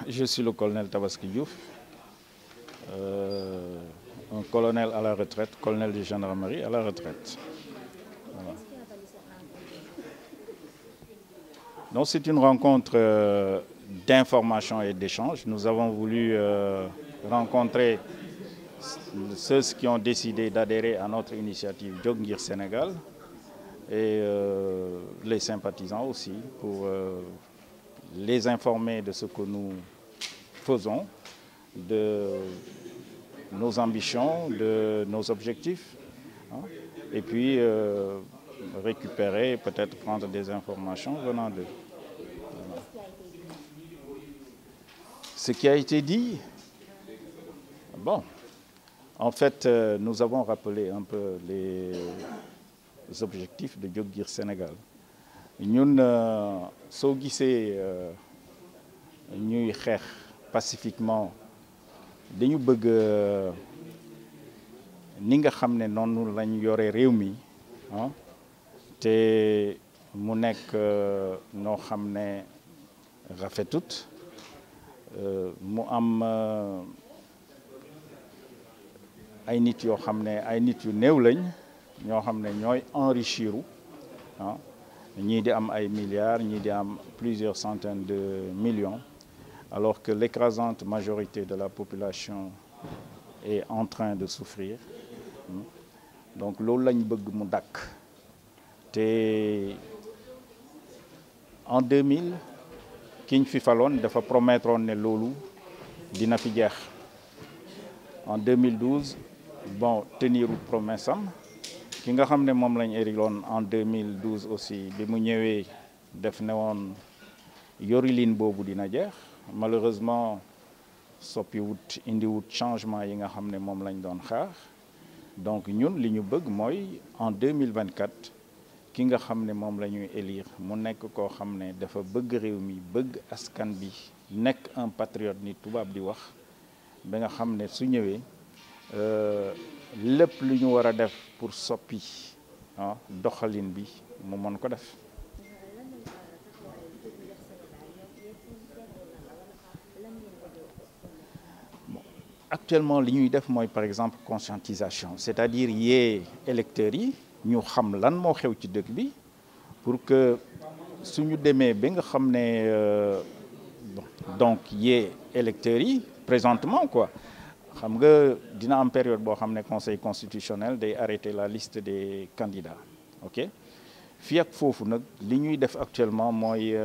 Je suis le colonel Tabaski Diouf, un colonel à la retraite, colonel de gendarmerie à la retraite. Voilà. Donc c'est une rencontre d'information et d'échange. Nous avons voulu rencontrer ceux qui ont décidé d'adhérer à notre initiative Jóg Ngir Sénégal et les sympathisants aussi pour les informer de ce que nous faisons, de nos ambitions, de nos objectifs, hein, et puis récupérer, peut-être prendre des informations venant d'eux. Voilà. Ce qui a été dit, bon, en fait, nous avons rappelé un peu les objectifs de Jóg Ngir Sénégal. ñun soo gisee ñuy xeex pacifiquement dañu bëgg ni nga xam ne noonu lañ yore réew mi ah te mu nekk noo xam ne rafetut mu am ay nit yoo xam ne ay nit yu néew lañ ñoo xam ne ñooy enrichiru ah ñii di am ay milliards ñii di am plusieurs centaines de millions alors que l'écrasante majorité de la population est en train de souffrir donc loolu lañ bëgg mu dakk te en 2000 kiñ fi faloon dafa promettroon ne loolu dina fi jeex en 2012 bon tenirul promesse am ki nga xam ne moom lañ ériloon en 2012 aussi bi mu ñëwee def ne woon yorilin boobu dina jeex malheureusement soppiwut indiwut changement yi nga xam ne moom lañ doon xaar donc ñun li ñu bëgg mooy en 2024 ki nga xam ne moom la ñuy élire mu nekk koo xam ne dafa bëgg réew mi bëgg askan bi nekk un patriote ni tubaab di wax ba nga xam ne su ñëwee lépp lu ñu war a def pour soppi doxalin bi mu mën ko def. Bon, actuellement li ñuy def mooy par exemple conscientisation c'est-à-dire yee électeurs yi ñu xam lan moo xew ci dëkk bi pour que suñu demee ba nga xam ne donc yee électeurs yi présentement quoi. xam nga dina am période boo xam ne conseil constitutionnel day arrêter la liste des candidats ok fii ak foofu nag li ñuy def actuellement mooy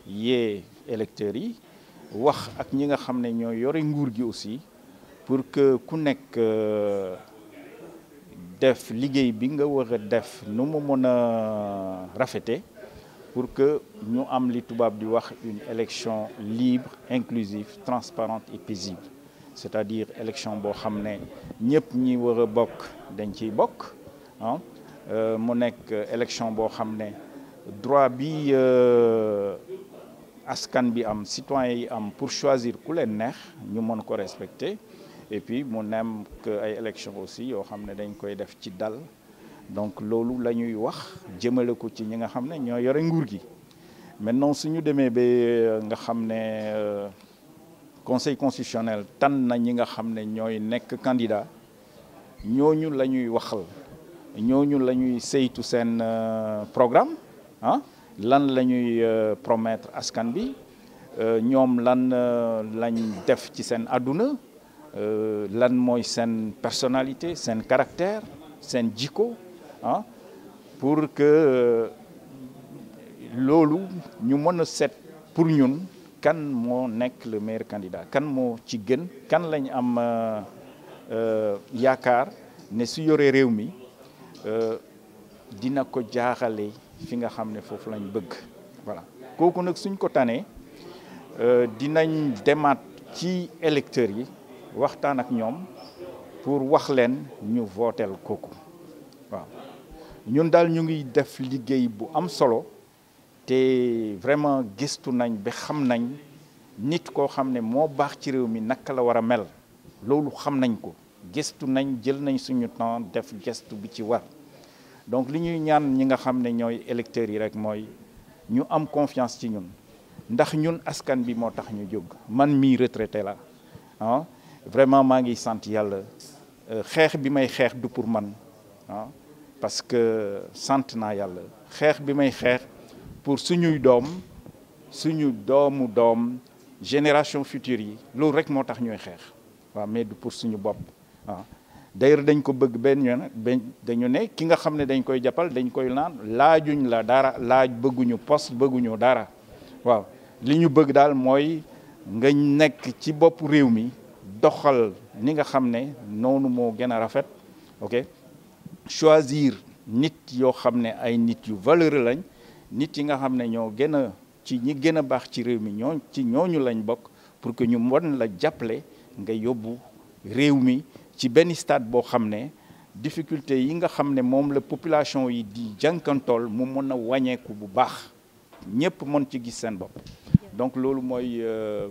yee électeurs yi wax ak ñi nga xam ne ñoo yore nguur gi aussi pour que ku nekk def liggéey bi nga war a def nu mu mën a rafete pour que ñu am li tubaab di wax une élection libre inclusive transparente et paisible c'est-à-dire élection boo xam ne ñëpp ñi war a bokk dañ ciy bokk ah mu nekk élection boo xam ne droit bi askan bi am citoyen yi am pour choisir ku leen neex ñu mën ko respecter et puis mu nem que ay élection aussi yoo xam ne dañ koy def ci dal donc loolu la ñuy wax jëmale ko ci ñi nga xam ne ñoo yore nguur gi maintenant suñu demee ba nga xam ne conseil constitutionnel tànn na ñi nga xam ne ñooy nekk candidat ñooñu la ñuy waxal ñooñu la ñuy saytu seen programme ah lan la ñuy promettre askan bi ñoom lan lañ def ci seen àdduna lan mooy seen personnalité seen caractère seen jikko ah pour que loolu ñu mën a seet pour ñun kan moo nekk le meilleur candidat kan moo ci gën kan lañ am yaakaar ne su yoree réew mi dina ko jaaxale fi nga xam ne foofu lañ bëgg voilà kooku nag suñ ko tanee dinañ demaat ci électeurs yi waxtaan ak ñoom pour wax leen ñu votel kooku waaw ñun daal ñu ngi def liggéey bu am solo te vraiment gëstu nañ ba xam nañ nit koo xam ne moo baax ci réew mi naka la war a mel loolu xam nañ ko gëstu nañ jël nañ suñu temps def gëstu bi ci war donc li ñuy ñaan ñi nga xam ne ñooy électeurs yi rek mooy ñu am confiance ci ñun ndax ñun askan bi moo tax ñu jóg man mii retraité la ah vraiment maa ngi sant yàlla xeex bi may xeex du pour man ah parce que sant naa yàlla xeex bi may xeex pour suñuy doom suñu doomu doom génération future yi loolu rek moo tax ñuy xeex waaw mais du pour suñu bopp waaw d'ailleurs dañ ko bëgg benn yoon dañu ne ki nga xam ne dañ koy jàppal dañ koy naan laajuñ la dara bëgguñu poste bëgguñu dara waaw li ñu bëgg daal mooy nga nekk ci bopp réew mi doxal ni nga xam ne noonu moo gën a rafet ok choisir nit yoo xam ne ay nit yu valeureux lañ nit yi nga xam ne ñoo gën a ci ñi gën a baax ci réew mi ñooñu lañ bokk pour que ñu mën la jàppale nga yóbbu réew mi ci benn stade boo xam ne difficulté yi nga xam ne moom la population yi di jànkantool mu mën a wàññeeku bu baax ñëpp mën ci gis seen bopp donc loolu mooy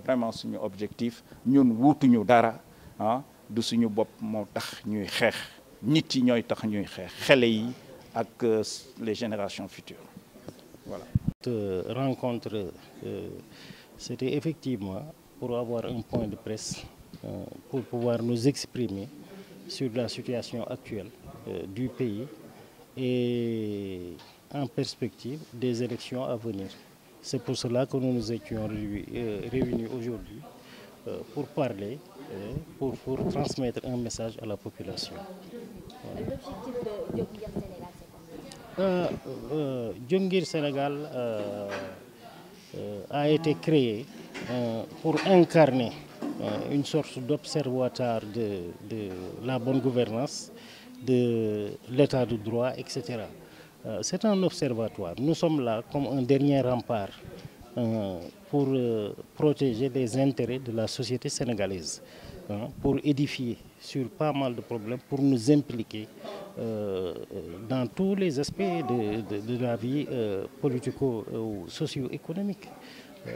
vraiment suñu objectif ñun wuutuñu dara ah du suñu bopp moo tax ñuy xeex nit yi ñooy tax ñuy xeex xale yi ak les générations futures voilà. Cette rencontre, c'était effectivement pour avoir un point de presse, pour pouvoir nous exprimer sur la situation actuelle du pays et en perspective des élections à venir. C'est pour cela que nous nous étions réunis aujourd'hui pour parler, pour transmettre un message à la population. Voilà. L'objectif de Dionguir Sénégal, c'est quoi? Dionguir Sénégal a été créé pour incarner une sorte d'observatoire de la bonne gouvernance, de l'état de droit, etc. C'est un observatoire. Nous sommes là comme un dernier rempart pour protéger les intérêts de la société sénégalaise, pour édifier sur pas mal de problèmes, pour nous impliquer dans tous les aspects de la vie politico- ou socio-économique.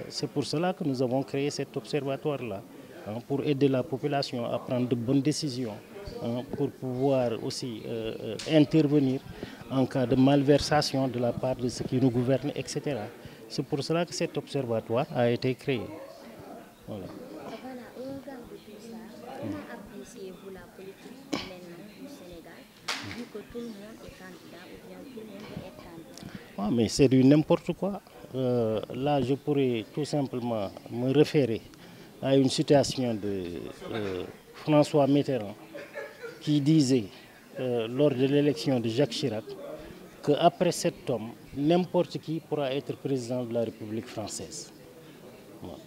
C'est pour cela que nous avons créé cet observatoire-là, pour aider la population à prendre de bonnes décisions, pour pouvoir aussi intervenir en cas de malversation de la part de ceux qui nous gouvernent, etc. C'est pour cela que cet observatoire a été créé. Voilà. Voilà, au regard de tout ça, comment appréciez-vous la politique maintenant du Sénégal, vu que tout le monde est candidat ou bien tout le monde peut être candidat? Ouais, mais c'est du n'importe quoi. Là, je pourrais tout simplement me référer à une citation de François Mitterrand qui disait lors de l'élection de Jacques Chirac qu'après cet homme, n'importe qui pourra être président de la République française.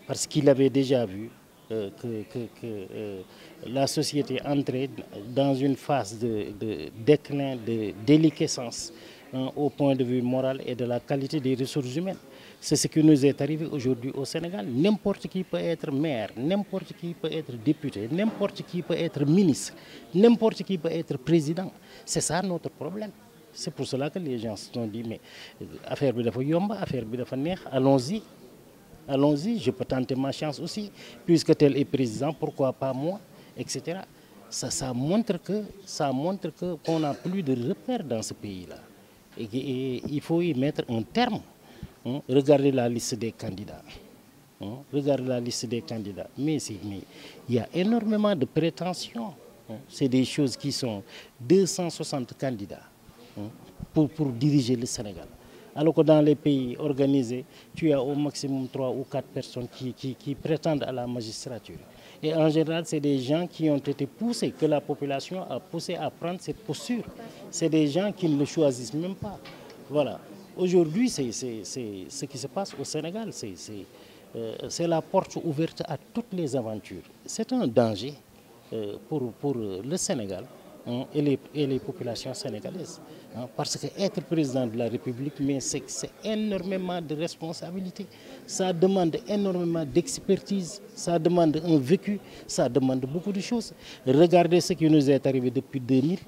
Parce qu'il avait déjà vu que la société entrait dans une phase de déclin, de déliquescence au point de vue moral et de la qualité des ressources humaines. C'est ce qui nous est arrivé aujourd'hui au Sénégal. N'importe qui peut être maire, n'importe qui peut être député, n'importe qui peut être ministre, n'importe qui peut être président. C'est ça notre problème. C'est pour cela que les gens se sont dit, mais affaire bi dafa yomba, affaire bi dafa neex, allons-y. Allons-y, je peux tenter ma chance aussi, puisque tel est président, pourquoi pas moi, etc. Ça montre qu'on n'a plus de repères dans ce pays-là. Et il faut y mettre un terme. Regardez la liste des candidats. Regardez la liste des candidats. Mais il y a énormément de prétentions. C'est des choses qui sont 260 candidats pour diriger le Sénégal. Alors que dans les pays organisés, tu as au maximum 3 ou 4 personnes qui prétendent à la magistrature. Et en général, c'est des gens qui ont été poussés, que la population a poussé à prendre cette posture. C'est des gens qui ne le choisissent même pas. Voilà. Aujourd'hui, c'est ce qui se passe au Sénégal. C'est la porte ouverte à toutes les aventures. C'est un danger pour le Sénégal et les populations sénégalaises. Parce qu'être président de la République, c'est énormément de responsabilités. Ça demande énormément d'expertise, ça demande un vécu, ça demande beaucoup de choses. Regardez ce qui nous est arrivé depuis 2000.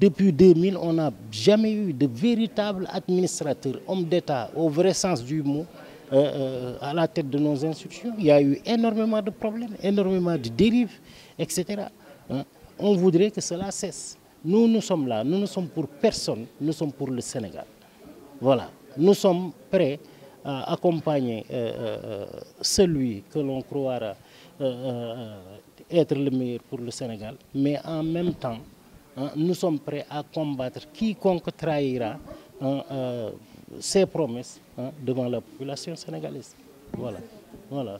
Depuis 2000, on n'a jamais eu de véritable administrateur, homme d'État, au vrai sens du mot, à la tête de nos institutions. Il y a eu énormément de problèmes, énormément de dérives, etc. On voudrait que cela cesse. Nous, nous sommes là, nous ne sommes pour personne, nous sommes pour le Sénégal. Voilà, nous sommes prêts à accompagner celui que l'on croira être le meilleur pour le Sénégal, mais en même temps, nous sommes prêts à combattre quiconque trahira ses promesses devant la population sénégalaise. Voilà, voilà.